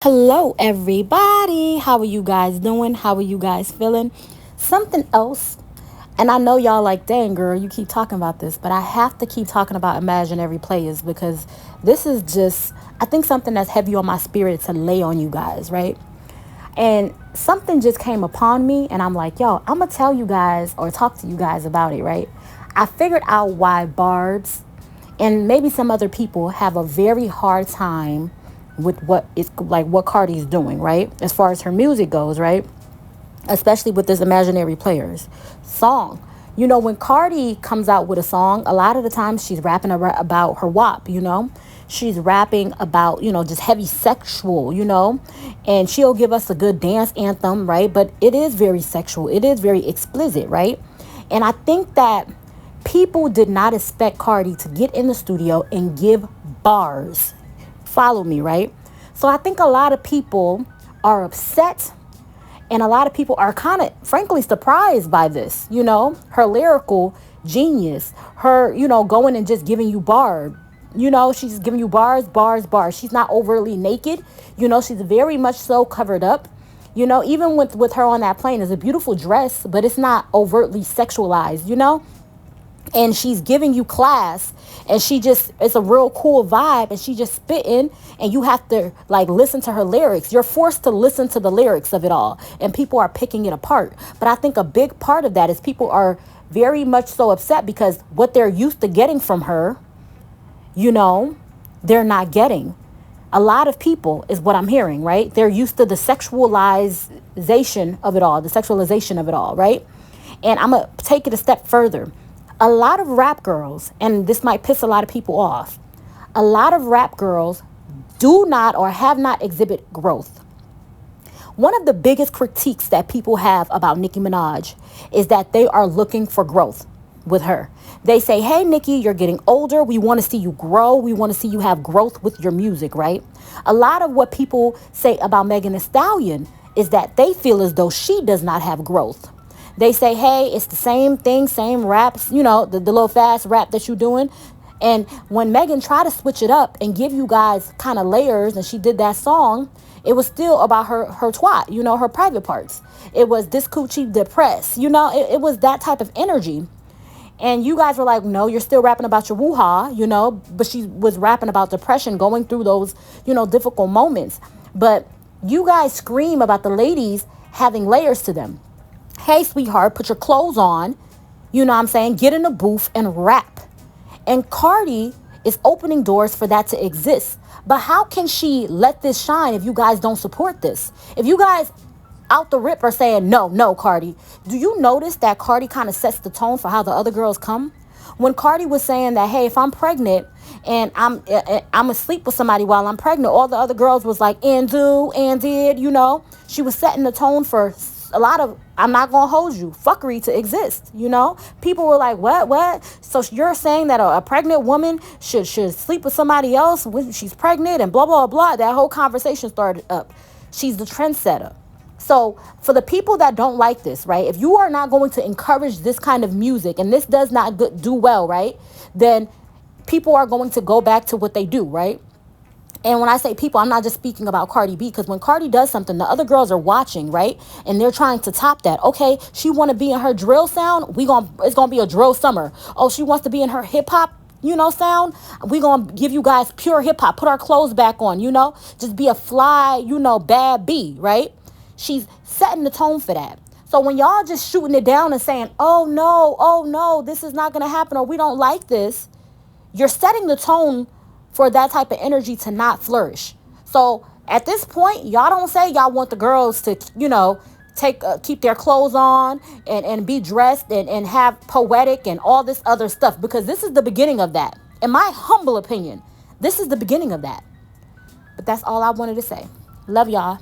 Hello, everybody. How are you guys doing? How are you guys feeling? Something else, and I know y'all like, dang, girl, you keep talking about this, but I have to keep talking about imaginary players because this is just, I think, something that's heavy on my spirit to lay on you guys, right? And something just came upon me, and I'm like, yo, I'm gonna tell you guys or talk to you guys about it, right? I figured out why Barb's and maybe some other people have a very hard time with what Cardi's doing, right? As far as her music goes, right? Especially with this imaginary players song. When Cardi comes out with a song, a lot of the times she's rapping about her WAP. She's rapping about, just heavy sexual, and she'll give us a good dance anthem, right? But it is very sexual. It is very explicit, right? And I think that people did not expect Cardi to get in the studio and give bars. Follow me, right? So I think a lot of people are upset and a lot of people are kind of, frankly, surprised by this, her lyrical genius, her, going and just giving you bars. She's giving you bars, bars, bars. She's not overtly naked. She's very much so covered up. Even with her on that plane, it's a beautiful dress, but it's not overtly sexualized. And she's giving you class, and it's a real cool vibe, and she just spitting, and you have to like listen to her lyrics. You're forced to listen to the lyrics of it all, and people are picking it apart. But I think a big part of that is people are very much so upset because what they're used to getting from her, they're not getting. A lot of people is what I'm hearing, right? They're used to the sexualization of it all, the sexualization of it all, right? And I'm going to take it a step further. A lot of rap girls, and this might piss a lot of people off, a lot of rap girls do not or have not exhibit growth. One of the biggest critiques that people have about Nicki Minaj is that they are looking for growth with her. They say, hey, Nicki, you're getting older. We want to see you grow. We want to see you have growth with your music, right? A lot of what people say about Megan Thee Stallion is that they feel as though she does not have growth. They say, hey, it's the same thing, same raps, the little fast rap that you're doing. And when Megan tried to switch it up and give you guys kind of layers, and she did that song, it was still about her twat, her private parts. It was this coochie depressed, it was that type of energy. And you guys were like, no, you're still rapping about your woo-ha, but she was rapping about depression, going through those, difficult moments. But you guys scream about the ladies having layers to them. Hey, sweetheart, put your clothes on, you know what I'm saying? Get in the booth and rap. And Cardi is opening doors for that to exist. But how can she let this shine if you guys don't support this? If you guys out the rip are saying, no, no, Cardi. Do you notice that Cardi kind of sets the tone for how the other girls come? When Cardi was saying that, hey, if I'm pregnant and I'm asleep with somebody while I'm pregnant, all the other girls was like, and do, and did, She was setting the tone for a lot of, I'm not going to hold you, fuckery to exist, People were like, what? So you're saying that a pregnant woman should sleep with somebody else when she's pregnant and blah, blah, blah. That whole conversation started up. She's the trendsetter. So for the people that don't like this, right, if you are not going to encourage this kind of music and this does not do well, right, then people are going to go back to what they do, right? And when I say people, I'm not just speaking about Cardi B, because when Cardi does something, the other girls are watching, right? And they're trying to top that. Okay, she want to be in her drill sound. It's going to be a drill summer. Oh, she wants to be in her hip hop, sound. We going to give you guys pure hip hop. Put our clothes back on, Just be a fly, bad B, right? She's setting the tone for that. So when y'all just shooting it down and saying, oh no, this is not going to happen, or we don't like this, you're setting the tone for that type of energy to not flourish. So at this point, y'all don't say y'all want the girls to, keep their clothes on and be dressed and have poetic and all this other stuff, because this is the beginning of that. In my humble opinion, this is the beginning of that. But that's all I wanted to say. Love y'all.